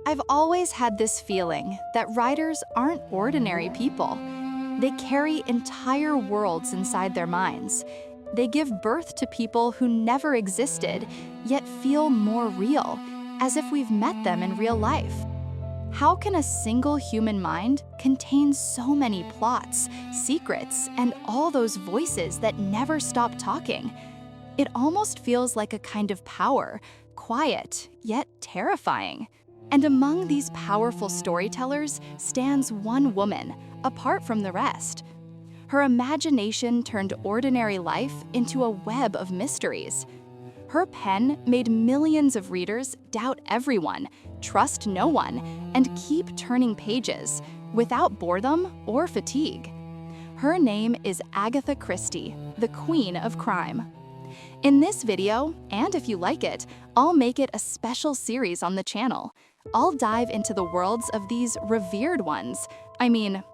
I've always had this feeling that writers aren't ordinary people. They carry entire worlds inside their minds. They give birth to people who never existed, yet feel more real, as if we've met them in real life. How can a single human mind contain so many plots, secrets, and all those voices that never stop talking? It almost feels like a kind of power, quiet, yet terrifying. And among these powerful storytellers stands one woman, apart from the rest. Her imagination turned ordinary life into a web of mysteries. Her pen made millions of readers doubt everyone, trust no one, and keep turning pages, without boredom or fatigue. Her name is Agatha Christie, the Queen of Crime. In this video, and if you like it, I'll make it a special series on the channel. I'll dive into the worlds of these revered ones,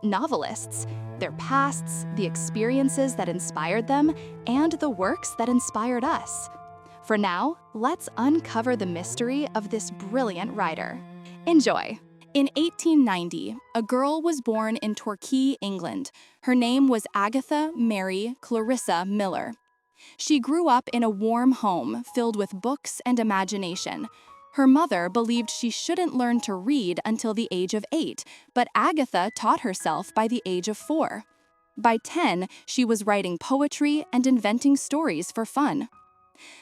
novelists, their pasts, the experiences that inspired them, and the works that inspired us. For now, let's uncover the mystery of this brilliant writer. Enjoy! In 1890, a girl was born in Torquay, England. Her name was Agatha Mary Clarissa Miller. She grew up in a warm home filled with books and imagination. Her mother believed she shouldn't learn to read until the age of 8, but Agatha taught herself by the age of 4. By 10, she was writing poetry and inventing stories for fun.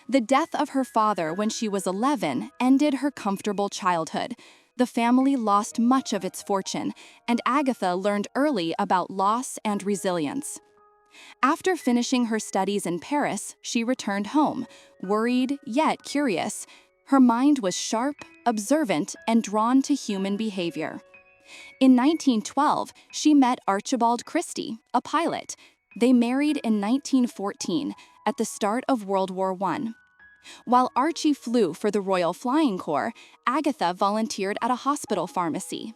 The death of her father when she was 11 ended her comfortable childhood. The family lost much of its fortune, and Agatha learned early about loss and resilience. After finishing her studies in Paris, she returned home, worried yet curious. Her mind was sharp, observant, and drawn to human behavior. In 1912, she met Archibald Christie, a pilot. They married in 1914, at the start of World War I. While Archie flew for the Royal Flying Corps, Agatha volunteered at a hospital pharmacy.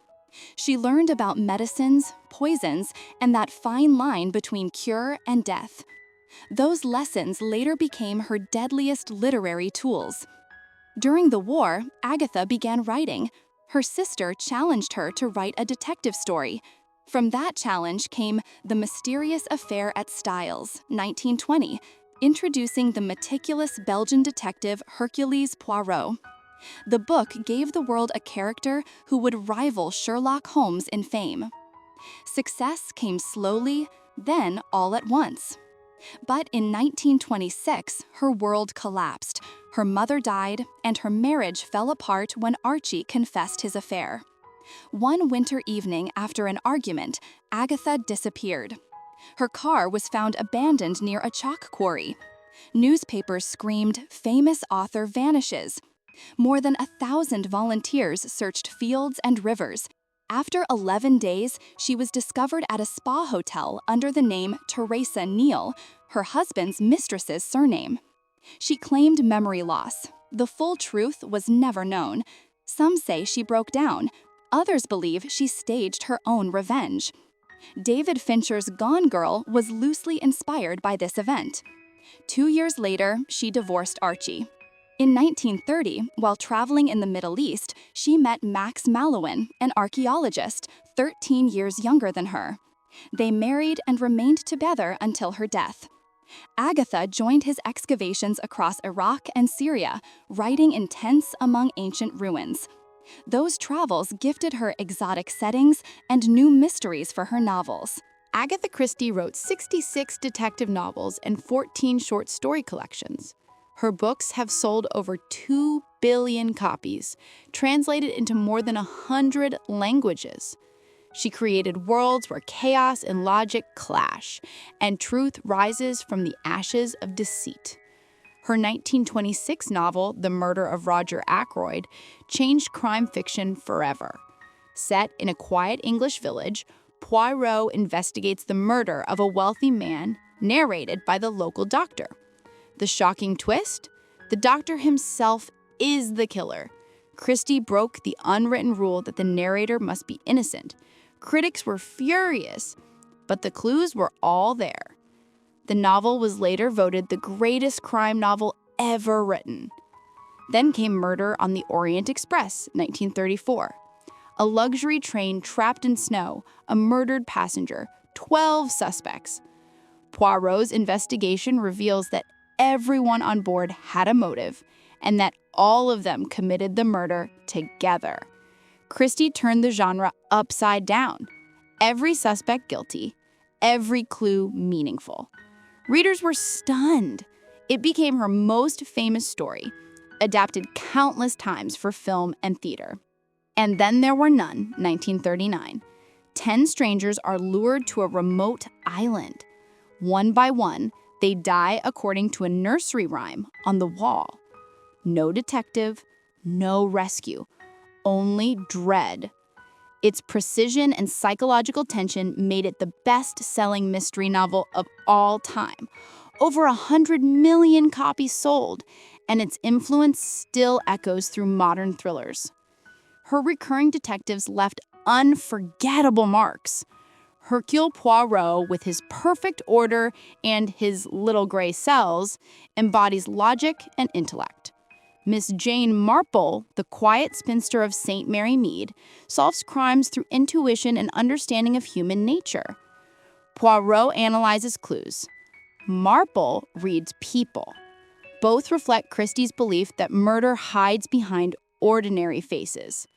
She learned about medicines, poisons, and that fine line between cure and death. Those lessons later became her deadliest literary tools. During the war, Agatha began writing. Her sister challenged her to write a detective story. From that challenge came The Mysterious Affair at Styles, 1920, introducing the meticulous Belgian detective Hercule Poirot. The book gave the world a character who would rival Sherlock Holmes in fame. Success came slowly, then all at once. But in 1926, her world collapsed. Her mother died, and her marriage fell apart when Archie confessed his affair. One winter evening after an argument, Agatha disappeared. Her car was found abandoned near a chalk quarry. Newspapers screamed, "Famous author vanishes." More than 1,000 volunteers searched fields and rivers. After 11 days, she was discovered at a spa hotel under the name Teresa Neal, her husband's mistress's surname. She claimed memory loss. The full truth was never known. Some say she broke down. Others believe she staged her own revenge. David Fincher's Gone Girl was loosely inspired by this event. 2 years later, she divorced Archie. In 1930, while traveling in the Middle East, she met Max Mallowan, an archaeologist, 13 years younger than her. They married and remained together until her death. Agatha joined his excavations across Iraq and Syria, writing in tents among ancient ruins. Those travels gifted her exotic settings and new mysteries for her novels. Agatha Christie wrote 66 detective novels and 14 short story collections. Her books have sold over 2 billion copies, translated into more than 100 languages. She created worlds where chaos and logic clash, and truth rises from the ashes of deceit. Her 1926 novel, The Murder of Roger Ackroyd, changed crime fiction forever. Set in a quiet English village, Poirot investigates the murder of a wealthy man, narrated by the local doctor. The shocking twist? The doctor himself is the killer. Christie broke the unwritten rule that the narrator must be innocent. Critics were furious, but the clues were all there. The novel was later voted the greatest crime novel ever written. Then came Murder on the Orient Express, 1934. A luxury train trapped in snow, a murdered passenger, 12 suspects. Poirot's investigation reveals that everyone on board had a motive, and that all of them committed the murder together. Christie turned the genre upside down. Every suspect guilty, every clue meaningful. Readers were stunned. It became her most famous story, adapted countless times for film and theater. And Then There Were None, 1939. 10 strangers are lured to a remote island. One by one, they die according to a nursery rhyme on the wall. No detective, no rescue, only dread. Its precision and psychological tension made it the best-selling mystery novel of all time. Over 100 million copies sold, and its influence still echoes through modern thrillers. Her recurring detectives left unforgettable marks. Hercule Poirot, with his perfect order and his little gray cells, embodies logic and intellect. Miss Jane Marple, the quiet spinster of St. Mary Mead, solves crimes through intuition and understanding of human nature. Poirot analyzes clues. Marple reads people. Both reflect Christie's belief that murder hides behind ordinary faces.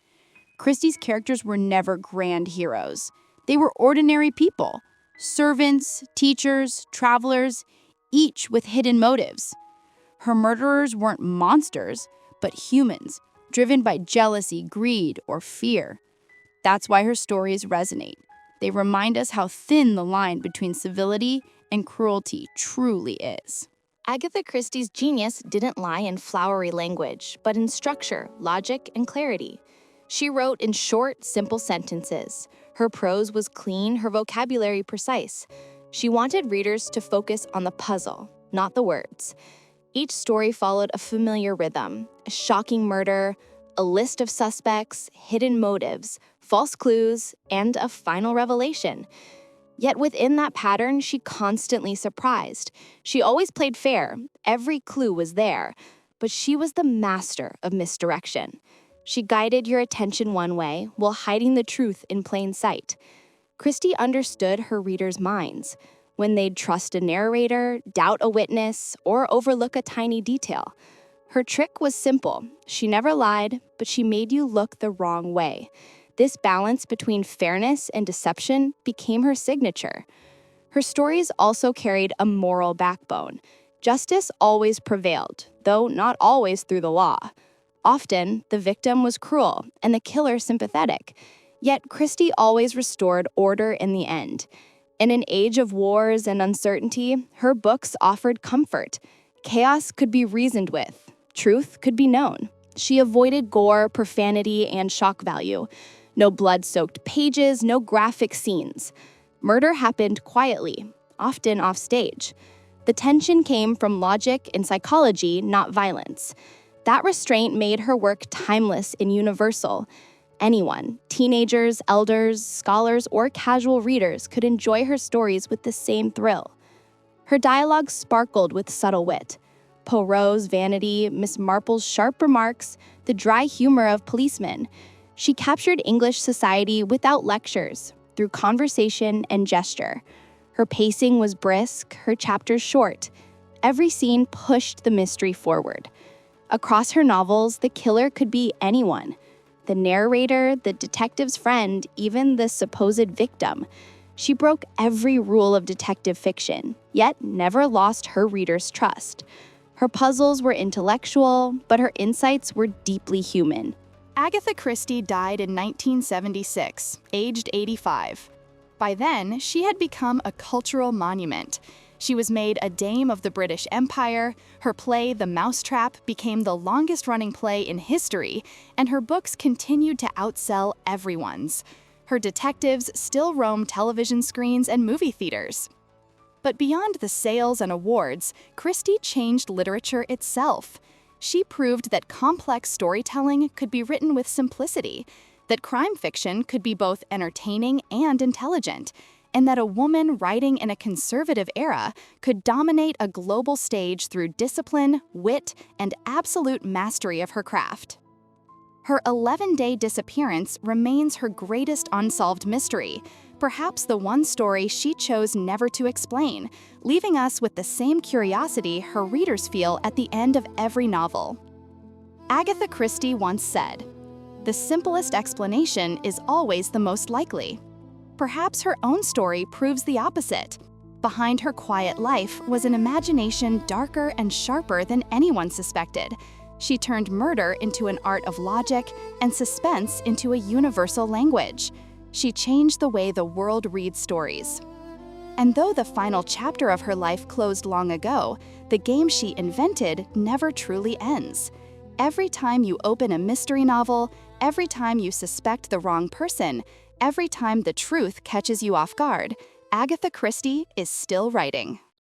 Christie's characters were never grand heroes. They were ordinary people, servants, teachers, travelers, each with hidden motives. Her murderers weren't monsters, but humans, driven by jealousy, greed, or fear. That's why her stories resonate. They remind us how thin the line between civility and cruelty truly is. Agatha Christie's genius didn't lie in flowery language, but in structure, logic, and clarity. She wrote in short, simple sentences. Her prose was clean, her vocabulary precise. She wanted readers to focus on the puzzle, not the words. Each story followed a familiar rhythm: a shocking murder, a list of suspects, hidden motives, false clues, and a final revelation. Yet within that pattern, she constantly surprised. She always played fair. Every clue was there. But she was the master of misdirection. She guided your attention one way while hiding the truth in plain sight. Christie understood her readers' minds when they'd trust a narrator, doubt a witness, or overlook a tiny detail. Her trick was simple. She never lied, but she made you look the wrong way. This balance between fairness and deception became her signature. Her stories also carried a moral backbone. Justice always prevailed, though not always through the law. Often, the victim was cruel and the killer sympathetic. Yet Christie always restored order in the end. In an age of wars and uncertainty, her books offered comfort. Chaos could be reasoned with. Truth could be known. She avoided gore, profanity, and shock value. No blood-soaked pages, no graphic scenes. Murder happened quietly, often offstage. The tension came from logic and psychology, not violence. That restraint made her work timeless and universal. Anyone, teenagers, elders, scholars, or casual readers, could enjoy her stories with the same thrill. Her dialogue sparkled with subtle wit. Poirot's vanity, Miss Marple's sharp remarks, the dry humor of policemen. She captured English society without lectures, through conversation and gesture. Her pacing was brisk, her chapters short. Every scene pushed the mystery forward. Across her novels, the killer could be anyone. The narrator, the detective's friend, even the supposed victim. She broke every rule of detective fiction, yet never lost her readers' trust. Her puzzles were intellectual, but her insights were deeply human. Agatha Christie died in 1976, aged 85. By then, she had become a cultural monument. She was made a Dame of the British Empire, her play The Mousetrap became the longest-running play in history, and her books continued to outsell everyone's. Her detectives still roam television screens and movie theaters. But beyond the sales and awards, Christie changed literature itself. She proved that complex storytelling could be written with simplicity, that crime fiction could be both entertaining and intelligent, and that a woman writing in a conservative era could dominate a global stage through discipline, wit, and absolute mastery of her craft. Her 11-day disappearance remains her greatest unsolved mystery, perhaps the one story she chose never to explain, leaving us with the same curiosity her readers feel at the end of every novel. Agatha Christie once said, "The simplest explanation is always the most likely." Perhaps her own story proves the opposite. Behind her quiet life was an imagination darker and sharper than anyone suspected. She turned murder into an art of logic and suspense into a universal language. She changed the way the world reads stories. And though the final chapter of her life closed long ago, the game she invented never truly ends. Every time you open a mystery novel, every time you suspect the wrong person, every time the truth catches you off guard, Agatha Christie is still writing.